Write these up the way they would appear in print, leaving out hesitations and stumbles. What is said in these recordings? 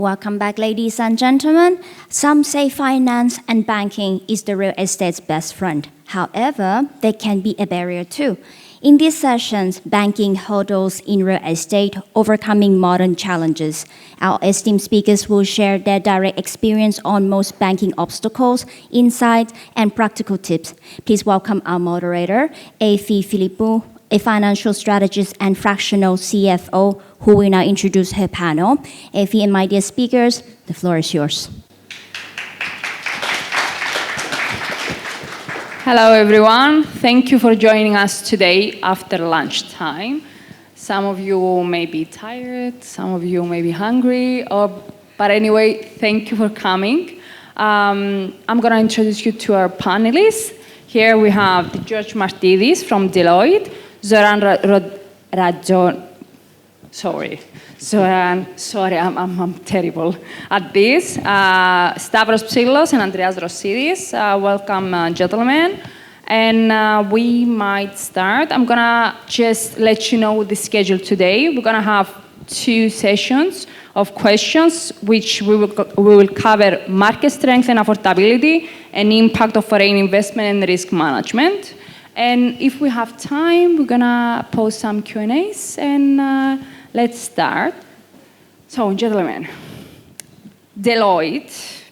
Welcome back, ladies and gentlemen. Some say finance and banking is the real estate's best friend. However, they can be a barrier too. In these sessions, banking hurdles in real estate, overcoming modern challenges. Our esteemed speakers will share their direct experience on most banking obstacles, insights, and practical tips. Please welcome our moderator, Efi Philippou, a financial strategist and fractional CFO, who will now introduce her panel. Efi and my dear speakers, the floor is yours. Hello, everyone. Thank you for joining us today after lunchtime. Some of you may be tired, some of you may be hungry, but anyway, thank you for coming. I'm going to introduce you to our panelists. Here we have George Martides from Deloitte, Zoran I'm terrible at this. Stavros Psyllos and Andreas Rossides. Welcome, gentlemen. And we might start. I'm gonna just let you know the schedule today. We're gonna have 2 sessions of questions, which we will cover market strength and affordability and impact of foreign investment and risk management. And if we have time, we're gonna pose some Q&As and let's start. So, gentlemen, Deloitte,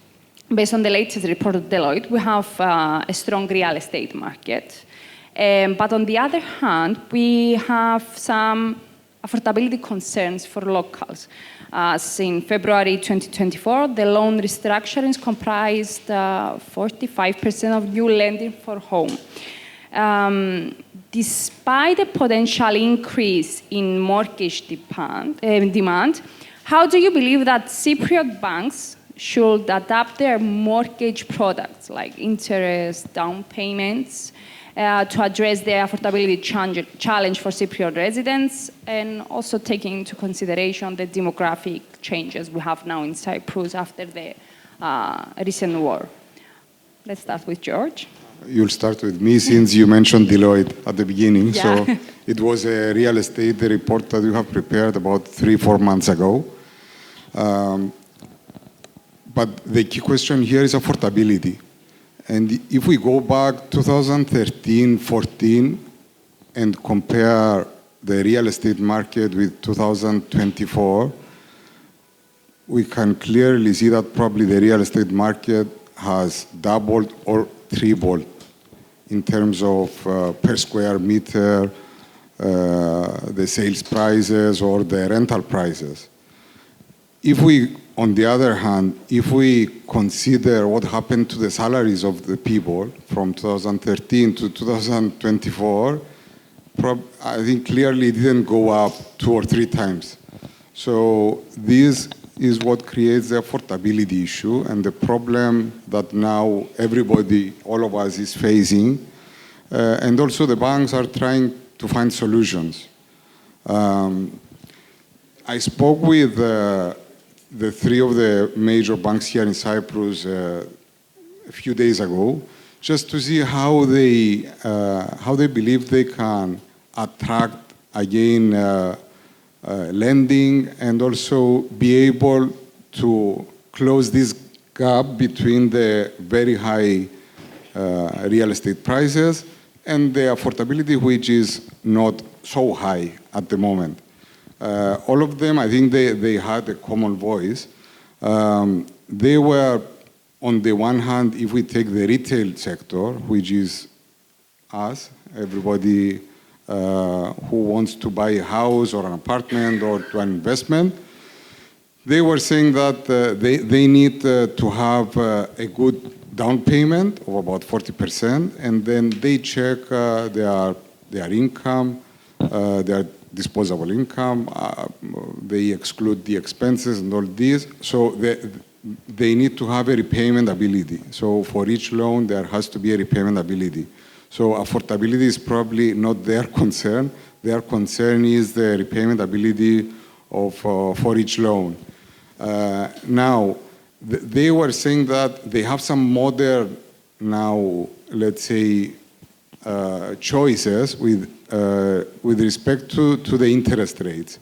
based on the latest report of Deloitte, we have a strong real estate market. But on the other hand, we have some affordability concerns for locals. As in February 2024, the loan restructurings comprised 45% of new lending for home. Despite a potential increase in mortgage demand, how do you believe that Cypriot banks should adapt their mortgage products, like interest, down payments, to address the affordability challenge for Cypriot residents, and also taking into consideration the demographic changes we have now in Cyprus after the recent war? Let's start with George. You'll start with me since you mentioned Deloitte at the beginning. Yeah. So it was a real estate report that you have prepared about 3-4 months ago. But the key question here is affordability. And if we go back 2013-14 and compare the real estate market with 2024, we can clearly see that probably the real estate market has doubled or tripled in terms of per square meter, the sales prices or the rental prices. If we, on the other hand, if we consider what happened to the salaries of the people from 2013 to 2024, I think clearly it didn't go up 2 or 3 times. So this is what creates the affordability issue and the problem that now everybody, all of us, is facing. And also the banks are trying to find solutions. I spoke with the 3 of the major banks here in Cyprus a few days ago, just to see how they believe they can attract again lending and also be able to close this gap between the very high real estate prices and the affordability, which is not so high at the moment. All of them, I think they had a common voice. They were, on the one hand, if we take the retail sector, which is us, everybody who wants to buy a house or an apartment or to an investment, they were saying that they need to have a good down payment of about 40%, and then they check their income, their disposable income, they exclude the expenses and all this. So they need to have a repayment ability. So for each loan, there has to be a repayment ability. So affordability is probably not their concern. Their concern is the repayment ability of for each loan. Now, they were saying that they have some modern now, let's say, choices with respect to the interest rates,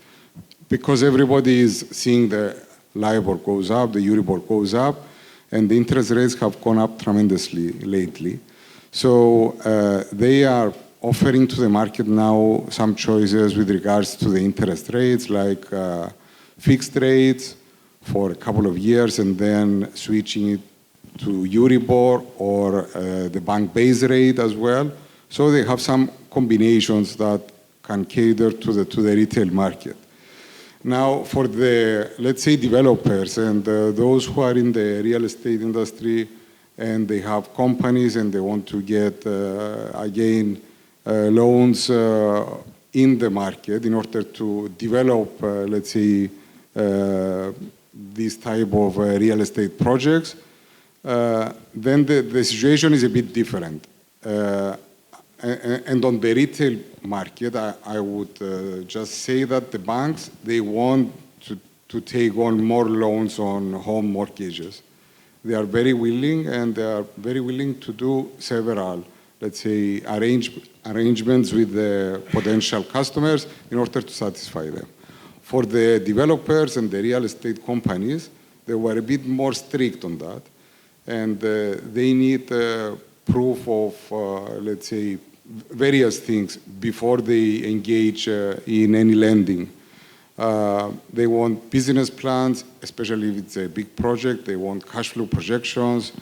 because everybody is seeing the LIBOR goes up, the Euribor goes up, and the interest rates have gone up tremendously lately. So they are offering to the market now some choices with regards to the interest rates, like fixed rates for a couple of years and then switching it to Euribor or the bank base rate as well. So they have some combinations that can cater to the retail market. Now, for the, let's say, developers and those who are in the real estate industry and they have companies and they want to get, again, loans in the market in order to develop, let's say, this type of real estate projects, then the situation is a bit different. And on the retail market, I would just say that the banks, they want to take on more loans on home mortgages. They are very willing, and they are very willing to do several, let's say, arrangements with the potential customers in order to satisfy them. For the developers and the real estate companies, they were a bit more strict on that, and they need proof of, let's say, various things before they engage in any lending. They want business plans, especially if it's a big project. They want cash flow projections.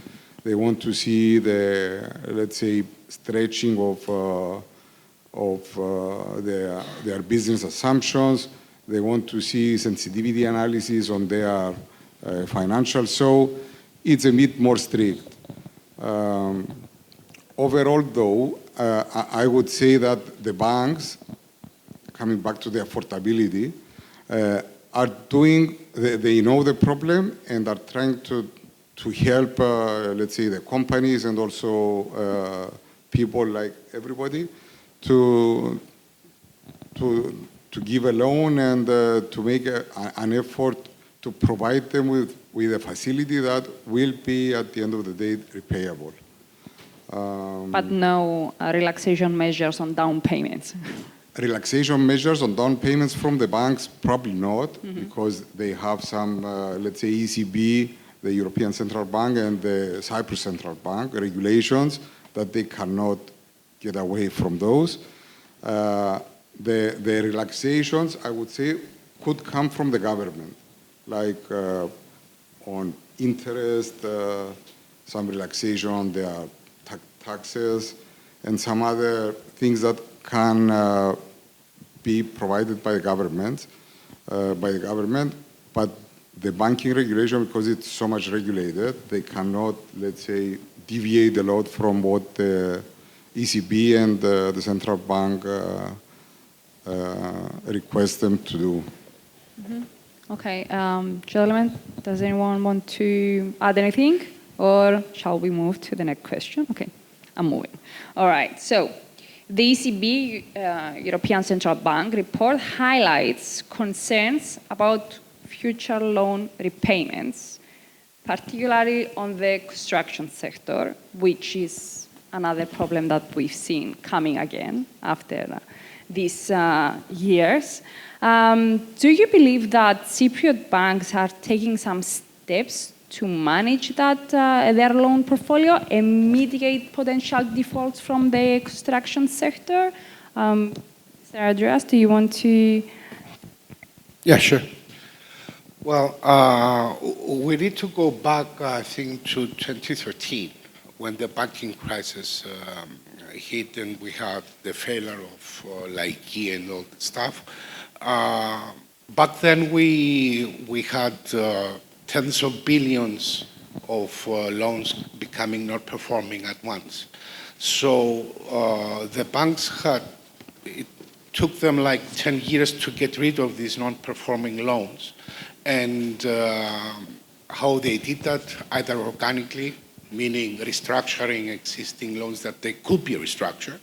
They want to see the, let's say, stretching of their business assumptions. They want to see sensitivity analysis on their financials. So it's a bit more strict. Overall, though, I would say that the banks, coming back to the affordability, are doing, they know the problem and are trying to help, let's say, the companies and also people like everybody to give a loan and to make an effort to provide them with a facility that will be, at the end of the day, repayable. But no relaxation measures on down payments. Relaxation measures on down payments from the banks, probably not, because they have some, let's say, ECB, the European Central Bank, and the Cyprus Central Bank regulations that they cannot get away from those. The relaxations, I would say, could come from the government, like on interest, some relaxation on their taxes, and some other things that can be provided by the government, but the banking regulation, because it's so much regulated, they cannot, let's say, deviate a lot from what the ECB and the central bank request them to do. Okay, gentlemen, does anyone want to add anything, or shall we move to the next question? Okay. I'm moving. All right, so the ECB, European Central Bank report highlights concerns about future loan repayments, particularly on the construction sector, which is another problem that we've seen coming again after these years. Do you believe that Cypriot banks are taking some steps to manage that their loan portfolio and mitigate potential defaults from the construction sector? Mr. Andreas, do you want to? Yeah, sure. Well, we need to go back, I think, to 2013 when the banking crisis hit and we had the failure of Laiki and all that stuff. Back then we had tens of billions of loans becoming not performing at once. So the banks it took them like 10 years to get rid of these non-performing loans. And how they did that, either organically, meaning restructuring existing loans that they could be restructured,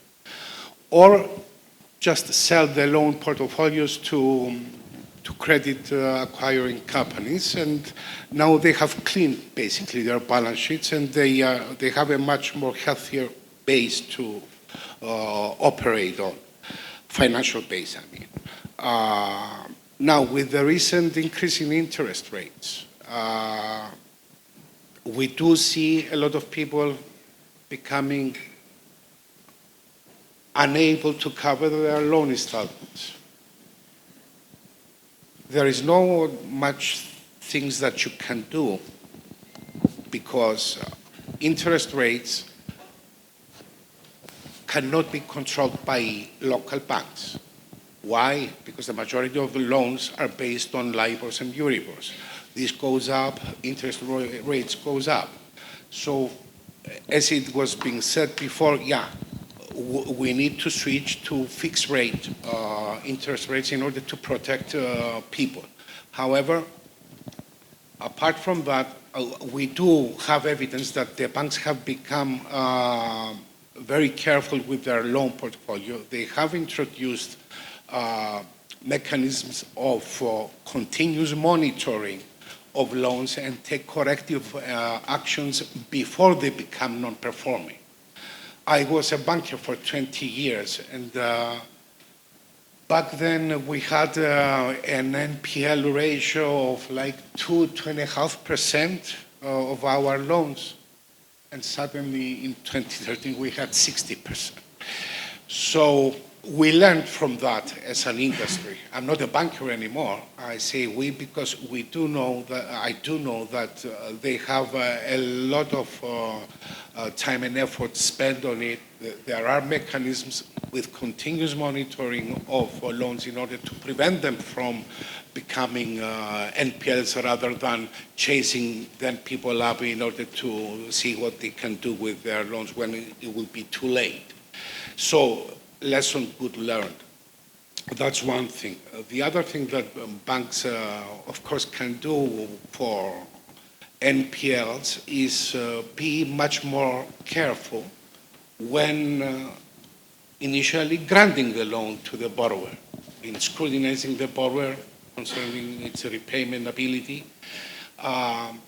or just sell the loan portfolios to credit acquiring companies, and now they have cleaned basically their balance sheets, and they have a much more healthier base to operate on, financial base, I mean. Now, with the recent increase in interest rates, we do see a lot of people becoming unable to cover their loan installments. There is no much things that you can do because interest rates cannot be controlled by local banks. Why? Because the majority of the loans are based on LIBORs and Euribors. This goes up, interest rates goes up. So as it was being said before, yeah, we need to switch to fixed rate interest rates in order to protect people. However, apart from that, we do have evidence that the banks have become very careful with their loan portfolio. They have introduced mechanisms of continuous monitoring of loans and take corrective actions before they become non-performing. I was a banker for 20 years, and back then we had an NPL ratio of like 2.5% of our loans, and suddenly in 2013 we had 60%. So we learned from that as an industry. I'm not a banker anymore. I say we because we do know that I do know that they have a lot of time and effort spent on it. There are mechanisms with continuous monitoring of loans in order to prevent them from becoming NPLs rather than chasing then people up in order to see what they can do with their loans when it will be too late. So lesson good learned. That's one thing. The other thing that banks, of course, can do for NPLs is be much more careful when initially granting the loan to the borrower, in scrutinizing the borrower concerning its repayment ability. Again,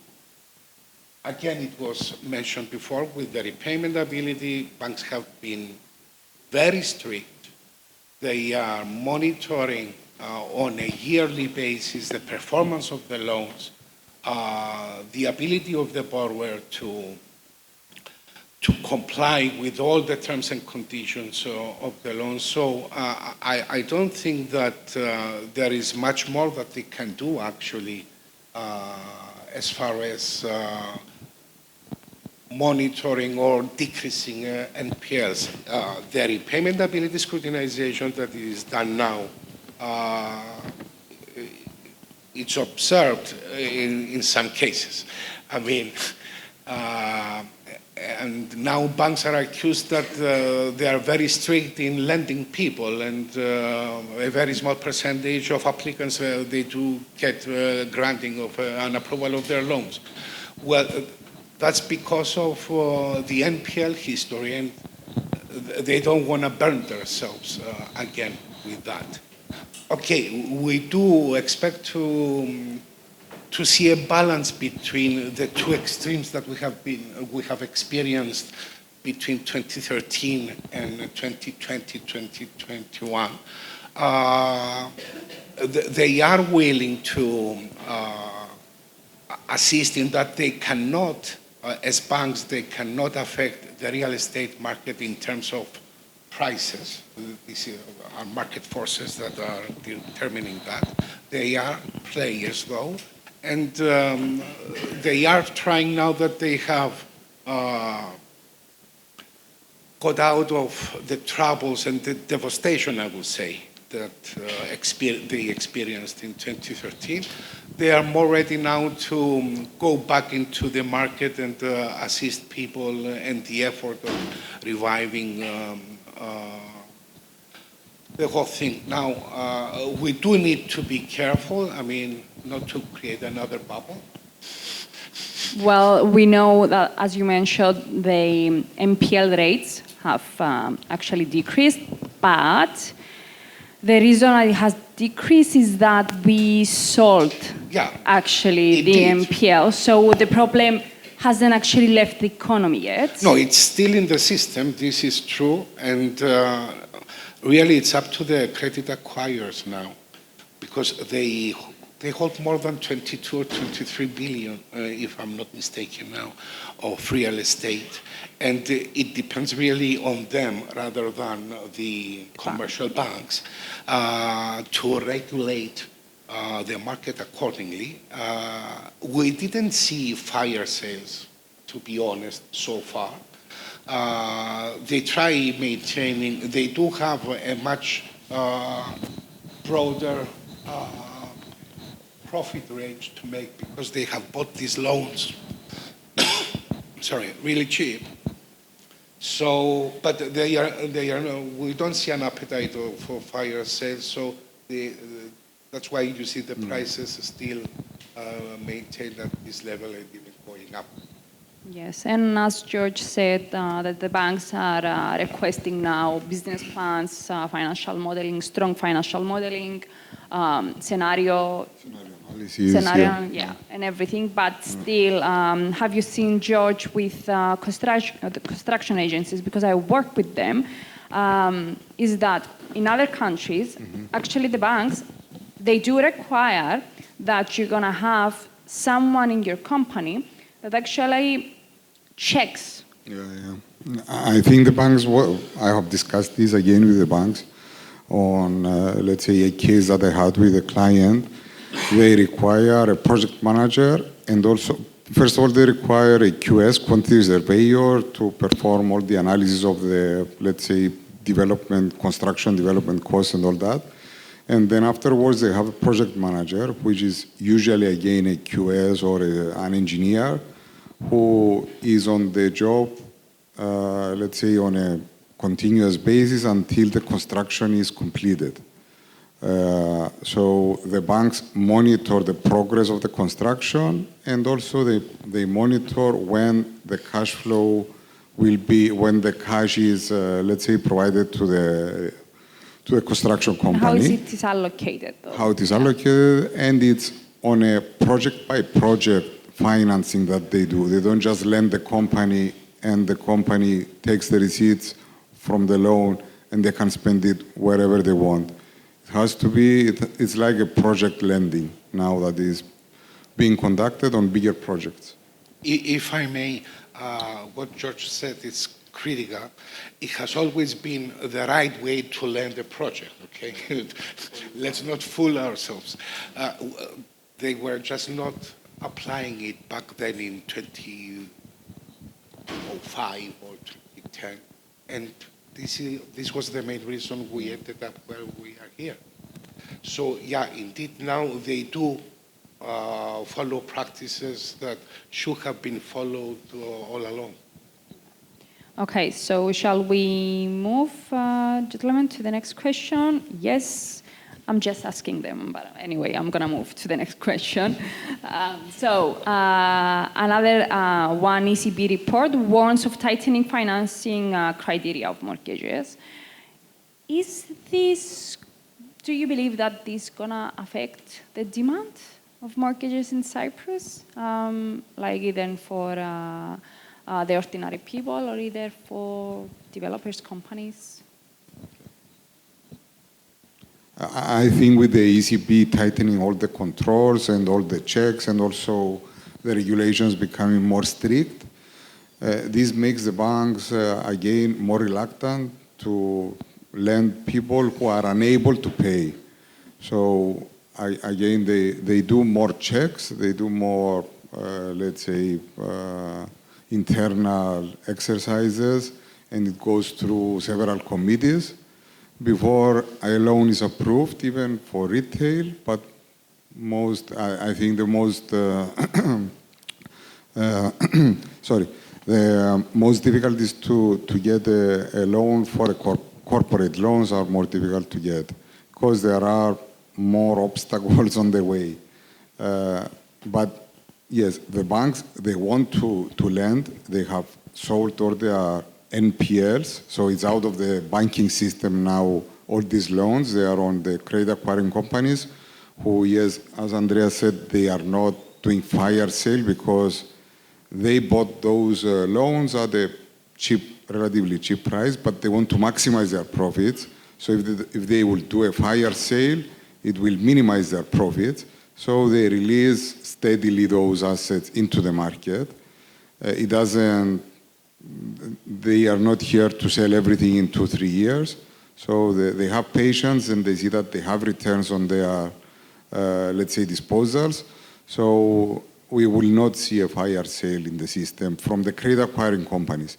it was mentioned before, with the repayment ability, banks have been very strict. They are monitoring on a yearly basis the performance of the loans, the ability of the borrower to comply with all the terms and conditions of the loan. So I don't think that there is much more that they can do actually as far as monitoring or decreasing NPLs. The repayment ability scrutinization that is done now, it's observed in some cases. I mean, and now banks are accused that they are very strict in lending people, and a very small percentage of applicants, they do get granting of an approval of their loans. Well, that's because of the NPL history, and they don't want to burn themselves again with that. Okay, we do expect to see a balance between the two extremes that we have experienced between 2013 and 2020, 2021. They are willing to assist in that they cannot, as banks, they cannot affect the real estate market in terms of prices. These are market forces that are determining that. They are players, though, and they are trying, now that they have got out of the troubles and the devastation, I would say, that they experienced in 2013. They are more ready now to go back into the market and assist people and the effort of reviving the whole thing. Now, we do need to be careful, I mean, not to create another bubble. Well, we know that, as you mentioned, the NPL rates have actually decreased, but the reason it has decreased is that we sold actually the NPL. So the problem hasn't actually left the economy yet. No, it's still in the system. This is true. And really, it's up to the credit acquirers now, because they they hold more than 22 or 23 billion, if I'm not mistaken now, of real estate. And it depends really on them rather than the commercial banks to regulate the market accordingly. We didn't see fire sales, to be honest, so far. They try maintaining, they do have a much broader profit range to make because they have bought these loans, really cheap. So, but we don't see an appetite for fire sales, so that's why you see the prices still maintained at this level and even going up. Yes, and as George said, that the banks are requesting now business plans, financial modeling, strong financial modeling, scenario analysis, and everything. But still, have you seen, George, with the construction agencies? Because I work with them. Is that in other countries, actually the banks, they do require that you're gonna have someone in your company that actually checks. I think the banks, I have discussed this again with the banks on, let's say, a case that I had with a client. They require a project manager and also, first of all, they require a QS, quantity surveyor, to perform all the analysis of the, let's say, construction development costs and all that. And then afterwards, they have a project manager, which is usually, again, a QS or an engineer who is on the job, let's say, on a continuous basis until the construction is completed. So the banks monitor the progress of the construction, and also they monitor when the cash flow will be, when the cash is, let's say, provided to the construction company. How is it allocated, though? How it is allocated, and it's on a project-by-project financing that they do. They don't just lend the company, and the company takes the receipts from the loan, and they can spend it wherever they want. It has to be, it's like a project lending now that is being conducted on bigger projects. If I may, what George said is critical. It has always been the right way to lend a project, okay? Let's not fool ourselves. They were just not applying it back then in 2005 or 2010. And this was the main reason we ended up where we are here. So yeah, indeed, now they do follow practices that should have been followed all along. Okay, so shall we move, gentlemen, to the next question? Yes, I'm just asking them, but anyway, I'm gonna move to the next question. Another one ECB report warns of tightening financing criteria of mortgages. Is this, do you believe that this is gonna affect the demand of mortgages in Cyprus? Like either for the ordinary people or either for developers, companies? I think with the ECB tightening all the controls and all the checks and also the regulations becoming more strict, this makes the banks, again, more reluctant to lend people who are unable to pay. So, again, they do more checks, they do more, let's say, internal exercises, and it goes through several committees before a loan is approved, even for retail. But I think the most, the most difficult is to get a loan for a corporate loans are more difficult to get because there are more obstacles on the way. But yes, the banks, they want to lend. They have sold all their NPLs, so it's out of the banking system now. All these loans, they are on the credit acquiring companies who, yes, as Andreas said, they are not doing fire sale because they bought those loans at a relatively cheap price, but they want to maximize their profits. So if they will do a fire sale, it will minimize their profits. So they release steadily those assets into the market. It doesn't, they are not here to sell everything in 2-3 years. So they have patience and they see that they have returns on their, let's say, disposals. So we will not see a fire sale in the system from the credit acquiring companies.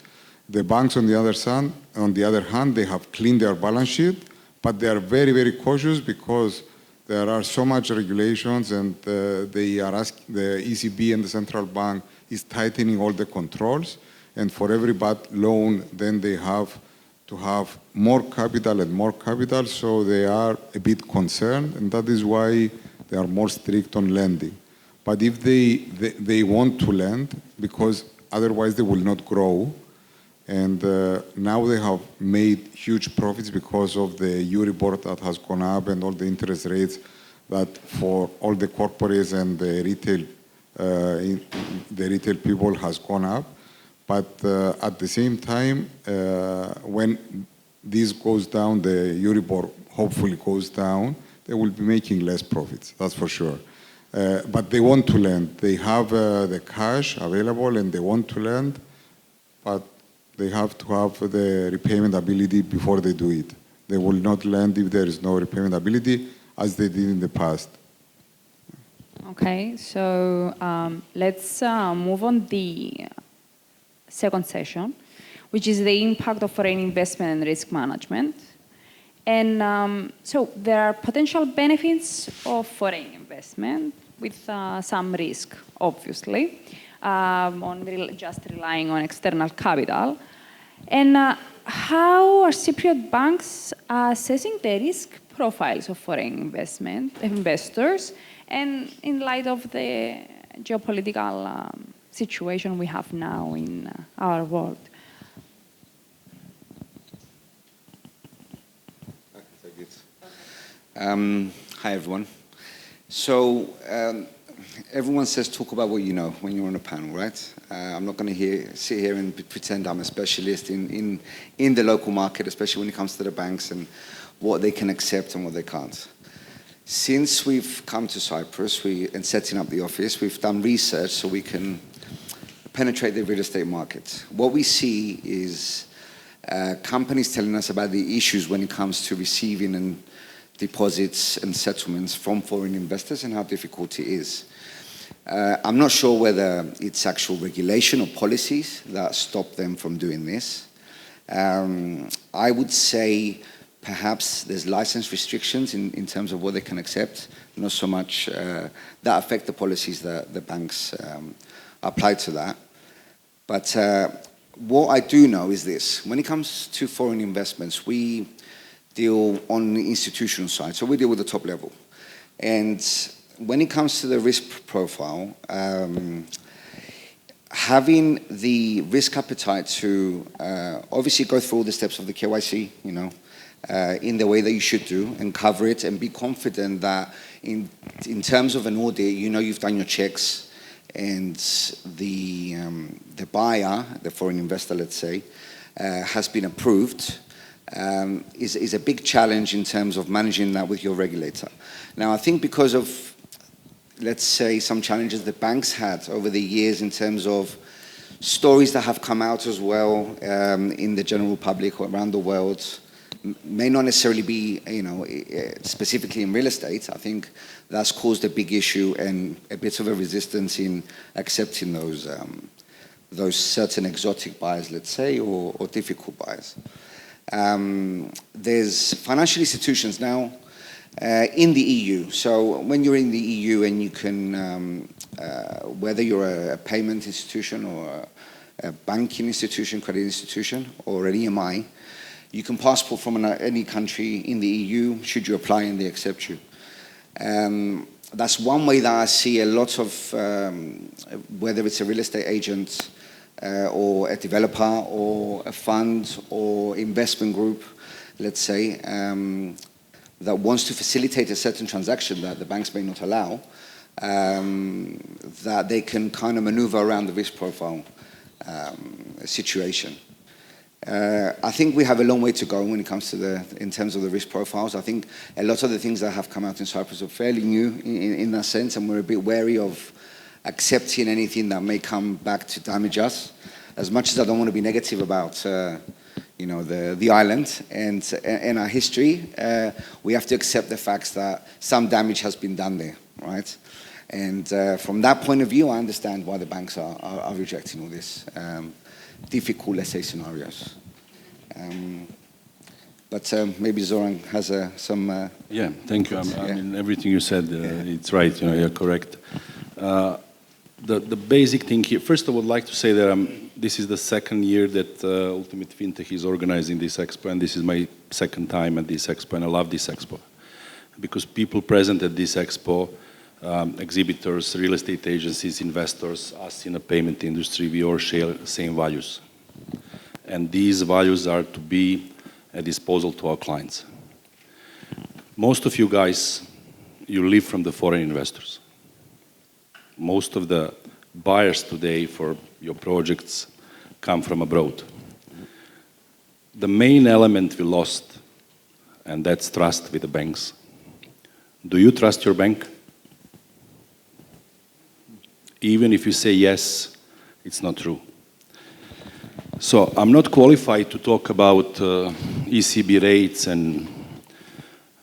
The banks, on the other hand, they have cleaned their balance sheet, but they are very, very cautious because there are so much regulations, and they are asking, the ECB and the central bank is tightening all the controls. And for every bad loan, then they have to have more capital and more capital. So they are a bit concerned, and that is why they are more strict on lending. But if they want to lend, because otherwise they will not grow. And now they have made huge profits because of the Euribor that has gone up and all the interest rates that for all the corporates and the retail people has gone up. But at the same time, when this goes down, the Euribor hopefully goes down, they will be making less profits, that's for sure. But they want to lend. They have the cash available and they want to lend, but they have to have the repayment ability before they do it. They will not lend if there is no repayment ability, as they did in the past. Okay, so let's move on the second session, which is the impact of foreign investment and risk management. And so there are potential benefits of foreign investment with some risk, obviously, on just relying on external capital. And how are Cypriot banks assessing the risk profiles of foreign investors, and in light of the geopolitical situation we have now in our world? Hi, everyone. So everyone says talk about what you know when you're on a panel, right? I'm not going to sit here and pretend I'm a specialist in the local market, especially when it comes to the banks and what they can accept and what they can't. Since we've come to Cyprus and setting up the office, we've done research so we can penetrate the real estate market. What we see is companies telling us about the issues when it comes to receiving and deposits and settlements from foreign investors and how difficult it is. I'm not sure whether it's actual regulation or policies that stop them from doing this. I would say perhaps there's license restrictions in terms of what they can accept, not so much that affect the policies that the banks apply to that. But what I do know is this: when it comes to foreign investments, we deal on the institutional side, so we deal with the top level. And when it comes to the risk profile, having the risk appetite to obviously go through all the steps of the KYC, in the way that you should do, and cover it and be confident that in terms of an audit, you've done your checks, and the buyer, the foreign investor, let's say, has been approved, is a big challenge in terms of managing that with your regulator. Now, I think because of, let's say, some challenges the banks had over the years in terms of stories that have come out as well in the general public or around the world, may not necessarily be, specifically in real estate. I think that's caused a big issue and a bit of a resistance in accepting those certain exotic buyers, let's say, or difficult buyers. There's financial institutions now in the EU. So when you're in the EU and you can, whether you're a payment institution or a banking institution, credit institution, or an EMI, you can passport from any country in the EU, should you apply and they accept you. That's one way that I see a lot of, whether it's a real estate agent or a developer or a fund or investment group, let's say, that wants to facilitate a certain transaction that the banks may not allow, that they can kind of maneuver around the risk profile situation. I think we have a long way to go when it comes to in terms of the risk profiles. I think a lot of the things that have come out in Cyprus are fairly new in that sense, and we're a bit wary of accepting anything that may come back to damage us. As much as I don't want to be negative about, the island and our history, we have to accept the facts that some damage has been done there, right? And from that point of view, I understand why the banks are rejecting all this. Difficult, let's say, scenarios. But maybe Zoran has some... Yeah, thank you. I mean, everything you said, it's right, you're correct. The basic thing here, first I would like to say that this is the second year that Ultimate FinTech is organizing this expo, and this is my second time at this expo, and I love this expo. Because people present at this expo, exhibitors, real estate agencies, investors, us in the payment industry, we all share the same values. And these values are to be at disposal to our clients. Most of you guys, you live from the foreign investors. Most of the buyers today for your projects come from abroad. The main element we lost, and that's trust with the banks. Do you trust your bank? Even if you say yes, it's not true. So I'm not qualified to talk about ECB rates and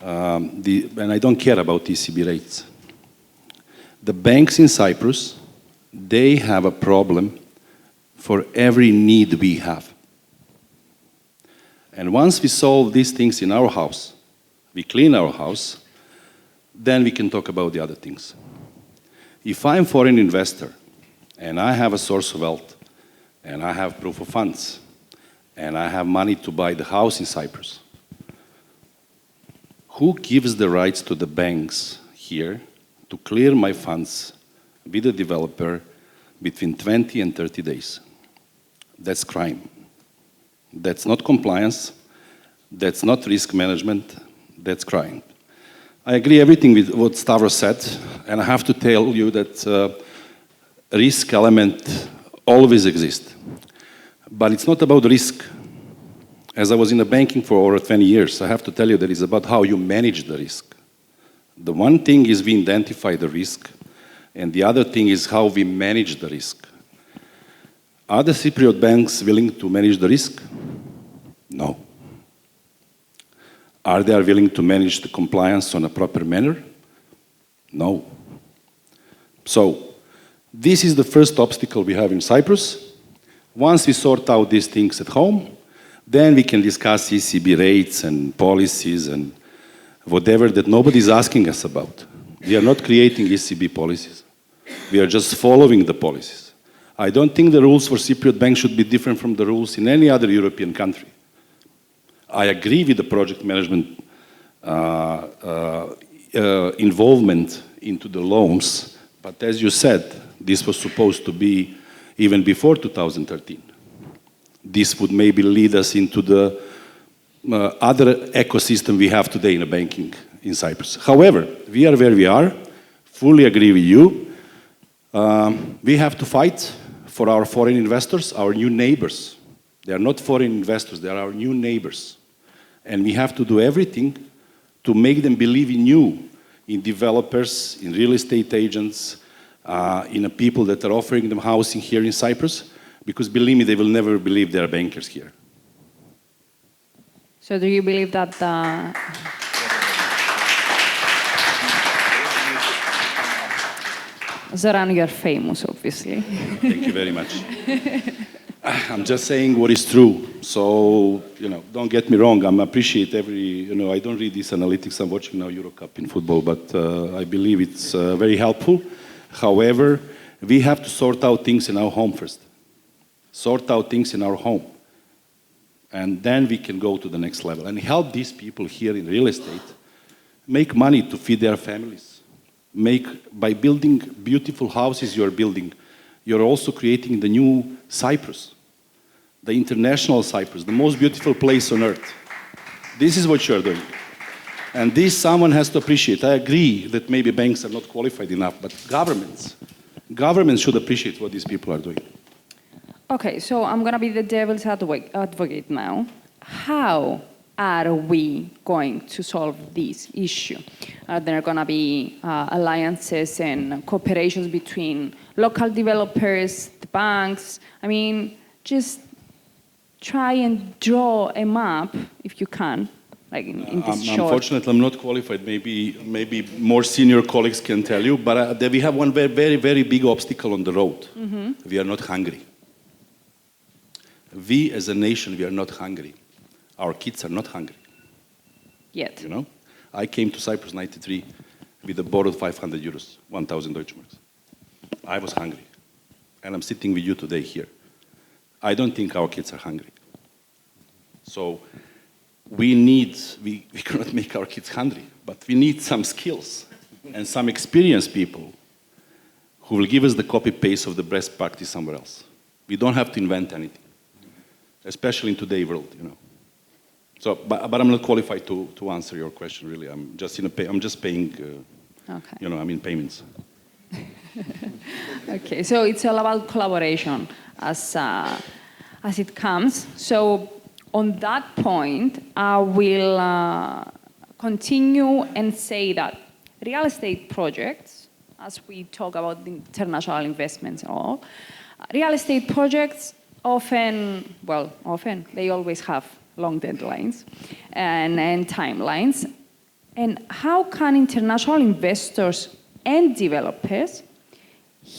I don't care about ECB rates. The banks in Cyprus, they have a problem for every need we have. And once we solve these things in our house, we clean our house, then we can talk about the other things. If I'm a foreign investor and I have a source of wealth and I have proof of funds and I have money to buy the house in Cyprus, who gives the rights to the banks here to clear my funds with the developer between 20 and 30 days? That's crime. That's not compliance. That's not risk management. That's crime. I agree everything with what Stavros said, and I have to tell you that risk element always exists. But it's not about risk. As I was in the banking for over 20 years, I have to tell you that it's about how you manage the risk. The one thing is we identify the risk, and the other thing is how we manage the risk. Are the Cypriot banks willing to manage the risk? No. Are they willing to manage the compliance on a proper manner? No. So, this is the first obstacle we have in Cyprus. Once we sort out these things at home, then we can discuss ECB rates and policies and whatever that nobody is asking us about. We are not creating ECB policies. We are just following the policies. I don't think the rules for Cypriot banks should be different from the rules in any other European country. I agree with the project management involvement into the loans, but as you said, this was supposed to be even before 2013. This would maybe lead us into the other ecosystem we have today in the banking in Cyprus. However, we are where we are, fully agree with you. We have to fight for our foreign investors, our new neighbors. They are not foreign investors, they are our new neighbors. And we have to do everything to make them believe in you, in developers, in real estate agents, in the people that are offering them housing here in Cyprus, because believe me, they will never believe there are bankers here. So do you believe that Zoran, you're famous, obviously. Thank you very much. I'm just saying what is true. So, don't get me wrong. I appreciate I don't read these analytics. I'm watching now Euro Cup in football, but I believe it's very helpful. However, we have to sort out things in our home first. Sort out things in our home. And then we can go to the next level and help these people here in real estate make money to feed their families. By building beautiful houses you're building, you're also creating the new Cyprus, the international Cyprus, the most beautiful place on earth. This is what you're doing. And this someone has to appreciate. I agree that maybe banks are not qualified enough, but governments should appreciate what these people are doing. Okay, so I'm going to be the devil's advocate now. How are we going to solve this issue? Are there going to be alliances and cooperations between local developers, the banks? I mean, just try and draw a map, if you can, like in this short. Unfortunately, I'm not qualified. Maybe more senior colleagues can tell you, but we have one very, very, very big obstacle on the road. We are not hungry. We, as a nation, we are not hungry. Our kids are not hungry. Yet. You know? I came to Cyprus in '93 with a borrowed 500 euros, 1,000 Deutschmarks. I was hungry. And I'm sitting with you today here. I don't think our kids are hungry. So we cannot make our kids hungry, but we need some skills and some experienced people who will give us the copy-paste of the best practice somewhere else. We don't have to invent anything, especially in today's world, you know. So, but I'm not qualified to answer your question, really. I'm just paying, Okay. you know, I'm in payments. Okay, so it's all about collaboration as it comes. So on that point, I will continue and say that real estate projects, as we talk about the international investments and all, real estate projects often, they always have long deadlines and timelines. And how can international investors and developers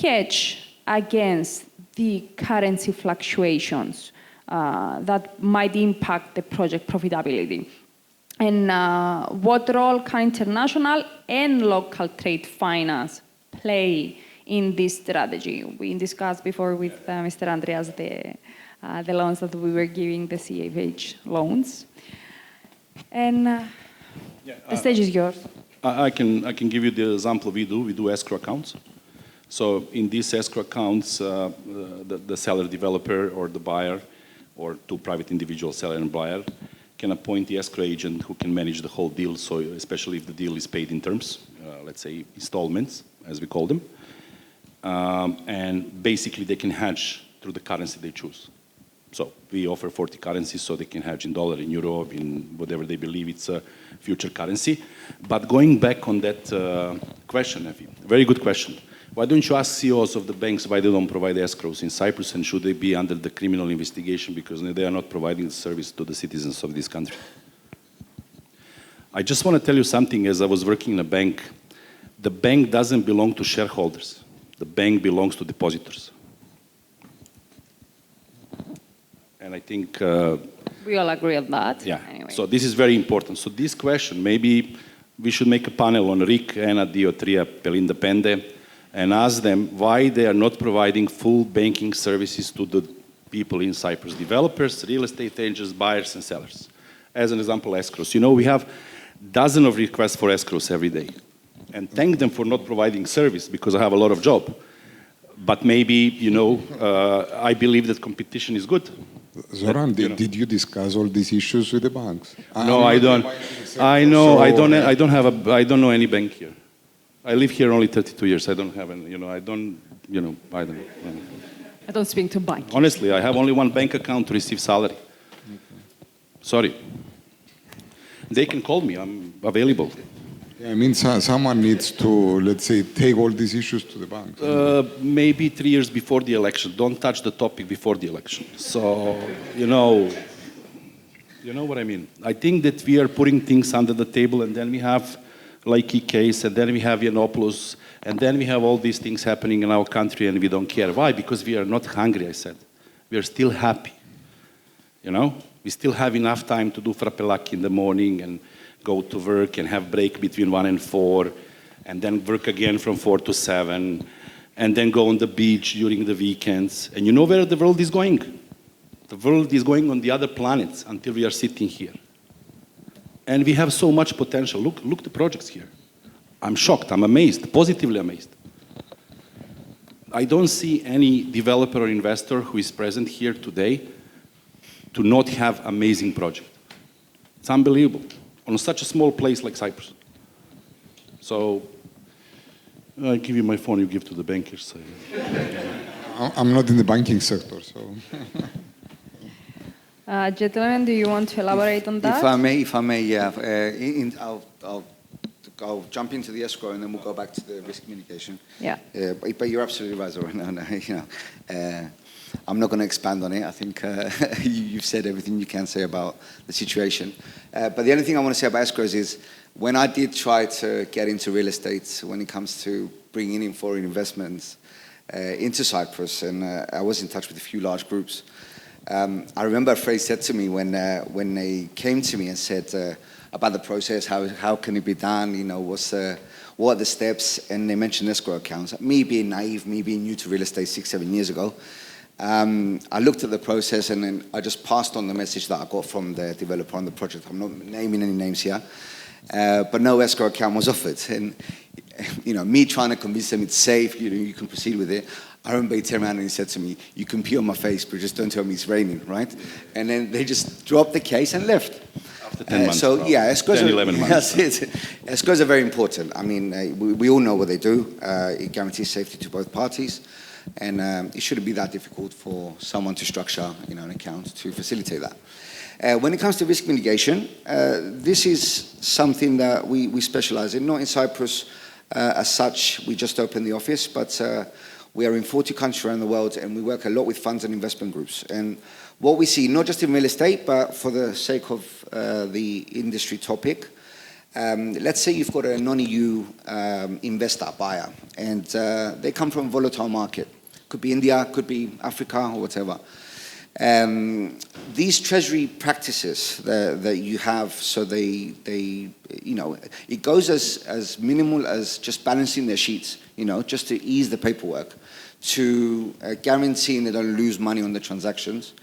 hedge against the currency fluctuations that might impact the project profitability? And what role can international and local trade finance play in this strategy? We discussed before with Mr. Andreas the loans that we were giving, the CFH loans. And the stage is yours. I can give you the example we do. We do escrow accounts. So in these escrow accounts, the seller developer or the buyer or two private individuals, seller and buyer, can appoint the escrow agent who can manage the whole deal. So especially if the deal is paid in terms, let's say installments, as we call them. And basically they can hedge through the currency they choose. So we offer 40 currencies so they can hedge in dollar, in euro, in whatever they believe it's a future currency. But going back on that question, Efi, very good question. Why don't you ask CEOs of the banks why they don't provide escrows in Cyprus, and should they be under the criminal investigation because they are not providing the service to the citizens of this country? I just want to tell you something. As I was working in a bank, the bank doesn't belong to shareholders. The bank belongs to depositors. And I think... we all agree on that. Yeah, anyway. So this is very important. So this question, maybe we should make a panel on RIC, ENA, Diotria, Pelindepende, and ask them why they are not providing full banking services to the people in Cyprus, developers, real estate agents, buyers, and sellers. As an example, escrows. You know, we have dozens of requests for escrows every day. And thank them for not providing service, because I have a lot of job. But maybe, you know, I believe that competition is good. Zoran, did you discuss all these issues with the banks? No, I don't. I know. So I don't know any bank here. I live here only 32 years. I don't have any. You know, I don't. You know, I don't. I don't speak to bank. Honestly, I have only one bank account to receive salary. Okay. Sorry. They can call me. I'm available. Yeah, I mean, someone needs to, let's say, take all these issues to the bank. Maybe 3 years before the election. Don't touch the topic before the election. So, you know what I mean. I think that we are putting things under the table, and then we have like case, and then we have Yiannopoulos, and then we have all these things happening in our country, and we don't care. Why? Because we are not hungry, I said. We are still happy. You know? We still have enough time to do frappelaki in the morning and go to work and have break between 1 and 4, and then work again from 4 to 7, and then go on the beach during the weekends. And you know where the world is going? The world is going on the other planets until we are sitting here. And we have so much potential. Look the projects here. I'm shocked, I'm amazed, positively amazed. I don't see any developer or investor who is present here today to not have amazing project. It's unbelievable. On such a small place like Cyprus. So, I give you my phone, you give to the bankers. I'm not in the banking sector, so... Gentlemen, do you want to elaborate on that? If I may, yeah. I'll jump into the escrow and then we'll go back to the risk mitigation. Yeah. But you're absolutely right, Zoran. I'm not going to expand on it. I think you've said everything you can say about the situation. But the only thing I want to say about escrows is when I did try to get into real estate when it comes to bringing in foreign investments into Cyprus, and I was in touch with a few large groups, I remember a phrase said to me when they came to me and said about the process, how can it be done, what are the steps, and they mentioned escrow accounts. Me being naive, me being new to real estate 6-7 years ago, I looked at the process and then I just passed on the message that I got from the developer on the project. I'm not naming any names here, but no escrow account was offered. And me trying to convince them it's safe, you can proceed with it. I remember he turned around and he said to me, "You can pee on my face, but just don't tell me it's raining, right?" And then they just dropped the case and left. After 10 months. So yeah, escrows 10, 11 months. That's it. Escrows are very important. I mean, we all know what they do. It guarantees safety to both parties. And it shouldn't be that difficult for someone to structure an account to facilitate that. When it comes to risk mitigation, this is something that we specialize in, not in Cyprus as such. We just opened the office, but we are in 40 countries around the world, and we work a lot with funds and investment groups. And what we see, not just in real estate, but for the sake of the industry topic, let's say you've got a non-EU investor, buyer, and they come from a volatile market. Could be India, could be Africa, or whatever. These treasury practices that you have, so it goes as minimal as just balancing their sheets, just to ease the paperwork, to guaranteeing they don't lose money on the transactions.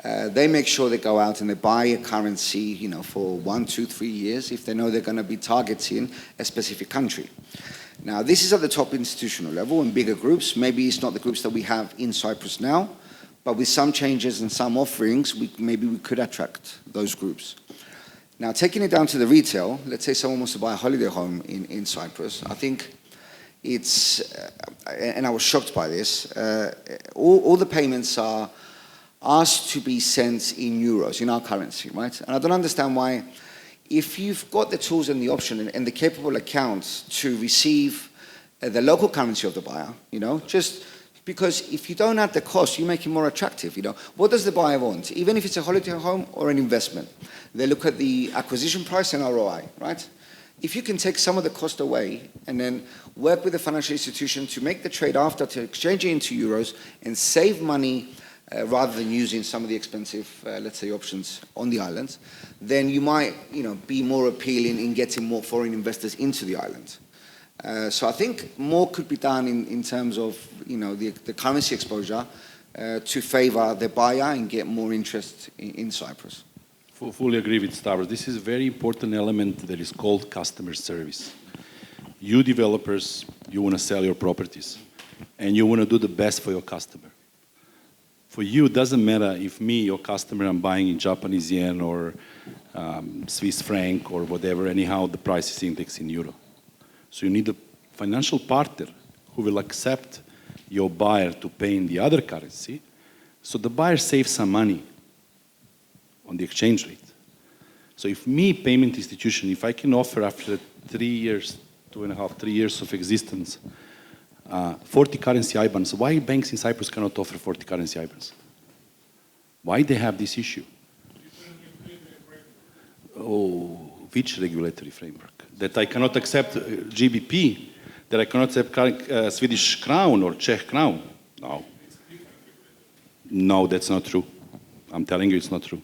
They make sure they go out and they buy a currency, for 1, 2, 3 years if they know they're going to be targeting a specific country. Now, this is at the top institutional level and bigger groups. Maybe it's not the groups that we have in Cyprus now, but with some changes and some offerings, maybe we could attract those groups. Now, taking it down to the retail, let's say someone wants to buy a holiday home in Cyprus. I think it's, and I was shocked by this, all the payments are asked to be sent in euros, in our currency, right? And I don't understand why, if you've got the tools and the option and the capable accounts to receive the local currency of the buyer, just because if you don't add the cost, you make it more attractive, What does the buyer want? Even if it's a holiday home or an investment, they look at the acquisition price and ROI, right? If you can take some of the cost away and then work with the financial institution to make the trade after, to exchange it into euros and save money rather than using some of the expensive, let's say, options on the island, then you might, be more appealing in getting more foreign investors into the island. So I think more could be done in terms of, the currency exposure to favor the buyer and get more interest in Cyprus. Fully agree with Stavros. This is a very important element that is called customer service. You developers, you want to sell your properties, and you want to do the best for your customer. For you, it doesn't matter if me, your customer, I'm buying in Japanese yen or Swiss franc or whatever, anyhow, the price is indexed in euro. So you need a financial partner who will accept your buyer to pay in the other currency, so the buyer saves some money on the exchange rate. So if me, payment institution, if I can offer after 3 years, 2.5, 3 years of existence, 40 currency IBANs, why banks in Cyprus cannot offer 40 currency IBANs? Why they have this issue? Oh, which regulatory framework? That I cannot accept GBP, that I cannot accept Swedish crown or Czech crown? No. No, that's not true. I'm telling you it's not true.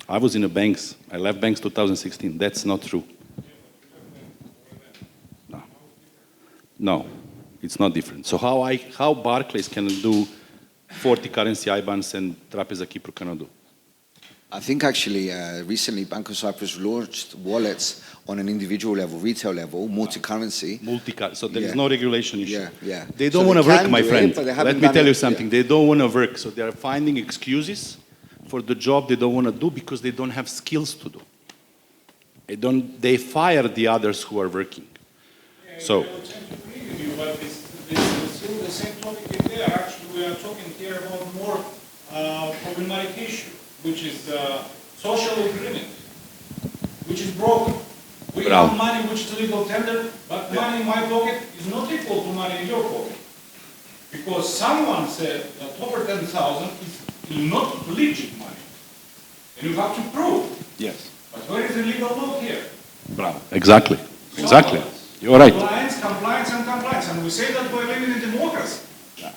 I was in the banks. I left banks 2016. That's not true. No. No, it's not different. So how Barclays can do 40 currency IBANs and Trapeza Kipru cannot do? I think actually recently Bank of Cyprus launched wallets on an individual level, retail level, multi-currency. So there is no regulation issue. Yeah. They don't want to work, my friend. Let me tell you something. They don't want to work. So they are finding excuses for the job they don't want to do because they don't have skills to do. They fire the others who are working. So. I tend to agree with you, but this is still the same topic in there. Actually, we are talking here about more problematic issue, which is social agreement, which is broken. We have money which is legal tender, but money in my pocket is not equal to money in your pocket. Because someone said that over 10,000 is not legit money. And you have to prove. Yes. But where is the legal law here? Bravo. Exactly. Exactly. You're right. Compliance, and we say that we're living in democracy. Yeah.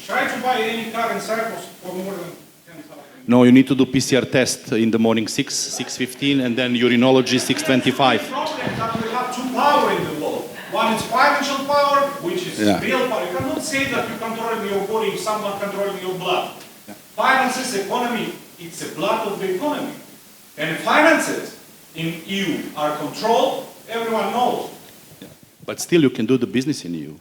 Try to buy any car in Cyprus for more than 10,000. No, you need to do PCR test in the morning 6:15, and then urinology 6:25. The problem is that we have two power in the law. One is financial power, which is real power. You cannot say that you control your body if someone controlling your blood. Yeah. Finances, economy, it's the blood of the economy. And finances in EU are controlled, everyone knows. Yeah. But still you can do the business in EU.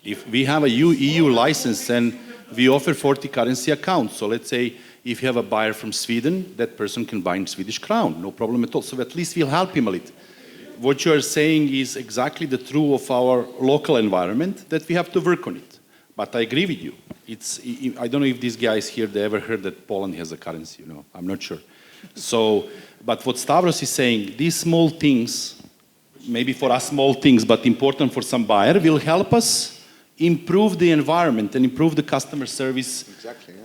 If we have a EU license and we offer 40 currency accounts, so let's say if you have a buyer from Sweden, that person can buy in Swedish crown, no problem at all. So at least we'll help him a little. What you are saying is exactly the true of our local environment, that we have to work on it. But I agree with you. I don't know if these guys here, they ever heard that Poland has a currency, I'm not sure. So, but what Stavros is saying, these small things, maybe for us small things, but important for some buyer, will help us improve the environment and improve the customer service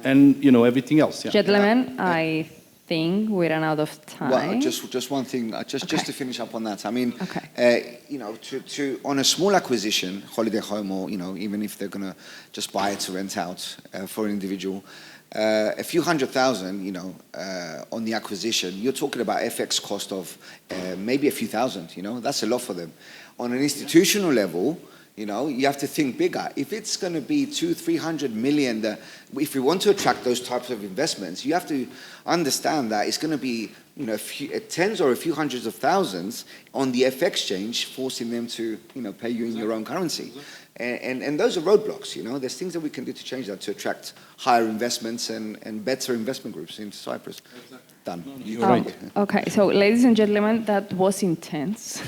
and everything else. Yeah. Gentlemen, I think we ran out of time. Well, just one thing, just to finish up on that. I mean, to on a small acquisition, holiday home, or even if they're gonna just buy it to rent out for an individual, a few $100,000, on the acquisition, you're talking about FX cost of maybe a few thousand. That's a lot for them. On an institutional level, you have to think bigger. If it's going to be 200-300 million, if we want to attract those types of investments, you have to understand that it's going to be a few tens or a few hundreds of thousands on the FX exchange, forcing them to pay you in your own currency. And those are roadblocks. There's things that we can do to change that, to attract higher investments and better investment groups into Cyprus. Done. You're right. Okay, so ladies and gentlemen, that was intense.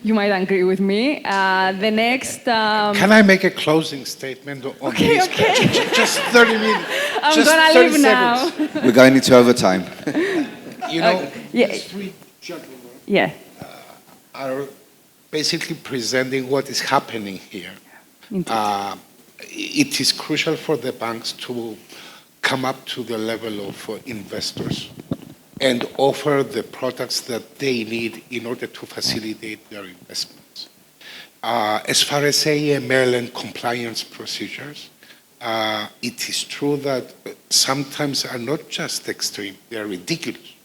You might agree with me. The next... Can I make a closing statement on this? Okay. Just 30 minutes. I'm going to leave now. We're going into overtime. These three gentlemen are basically presenting what is happening here. It is crucial for the banks to come up to the level of investors and offer the products that they need in order to facilitate their investments. As far as AML and compliance procedures, it is true that sometimes are not just extreme, they are ridiculous.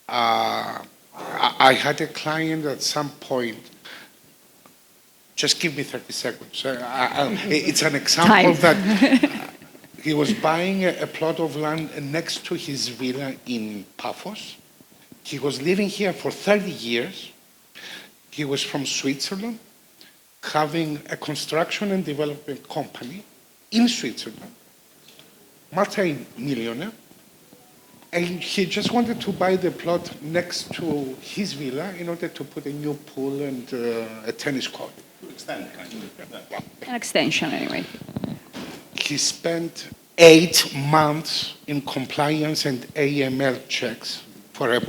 I had a client at some point, just give me 30 seconds. It's an example that he was buying a plot of land next to his villa in Paphos. He was living here for 30 years. He was from Switzerland, having a construction and development company in Switzerland, multi-millionaire, and he just wanted to buy the plot next to his villa in order to put a new pool and a tennis court. An extension, anyway. He spent 8 months in compliance and AML checks for an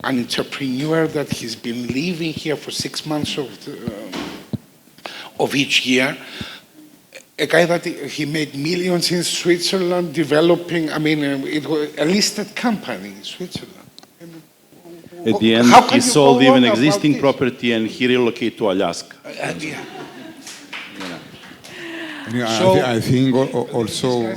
entrepreneur that he's been living here for 6 months of each year. A guy that he made millions in Switzerland developing, it was a listed company in Switzerland. At the end, he sold even existing property and he relocated to Alaska. I think also,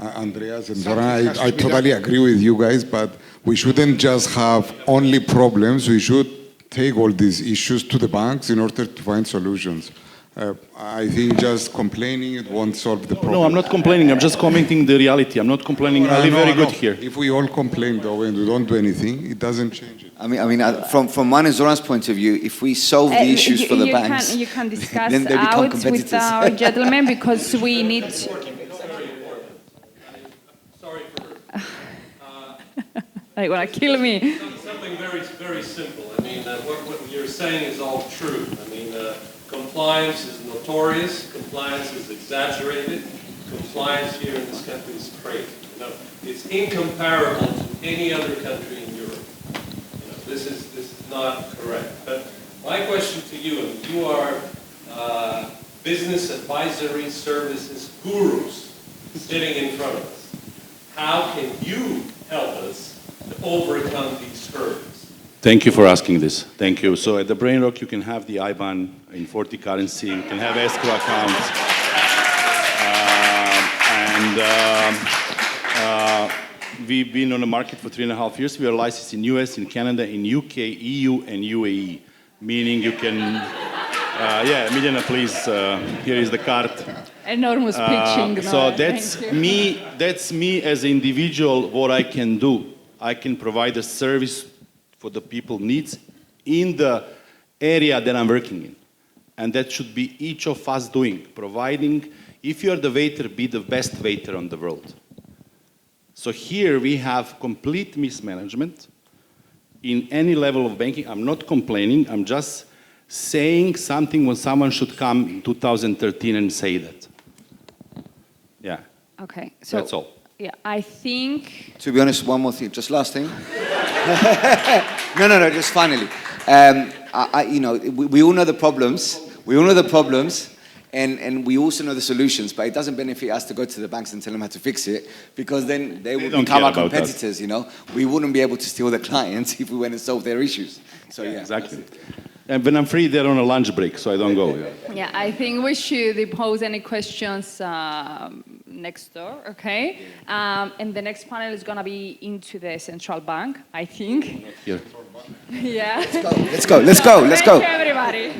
Andreas and Zoran, I totally agree with you guys, but we shouldn't just have only problems. We should take all these issues to the banks in order to find solutions. I think just complaining it won't solve the problem. No, I'm not complaining. I'm just commenting the reality. I'm not complaining. I live very good here. If we all complain though and we don't do anything, it doesn't change it. From mine and Zoran's point of view, if we solve the issues for the banks, you can discuss then they become out competitors. with our gentlemen because we need. Sorry for. They want to kill me. Something very, very simple. What you're saying is all true. Compliance is notorious. Compliance is exaggerated. compliance here in this country is crazy. You know, it's incomparable to any other country in Europe. You know, this is not correct. But my question to you, and you are business advisory services gurus sitting in front of us. How can you help us to overcome these hurdles? Thank you for asking this. Thank you. So at the Breinrock, you can have the IBAN in 40 currency. You can have escrow accounts. We've been on the market for 3.5 years. We are licensed in US, in Canada, in UK, EU, and UAE. Meaning you can, Emiliana, please, here is the card. Enormous pitching. So that's me as an individual, what I can do. I can provide a service for the people needs in the area that I'm working in. And that should be each of us doing, providing, if you're the waiter, be the best waiter on the world. So here we have complete mismanagement in any level of banking. I'm not complaining, I'm just saying something when someone should come in 2013 and say that. Yeah. Okay, so that's all. Yeah, I think. To be honest, one more thing, just last thing. No, just finally. You know, we all know the problems. We all know the problems, and we also know the solutions. But it doesn't benefit us to go to the banks and tell them how to fix it, because then they will become our competitors. You know, we wouldn't be able to steal the clients if we went and solved their issues. So yeah, exactly. And when I'm free, they're on a lunch break, so I don't go. Yeah, I think we should pose any questions next door, okay? And the next panel is going to be into the central bank, I think. Here. Yeah. Let's go. Thank you, everybody.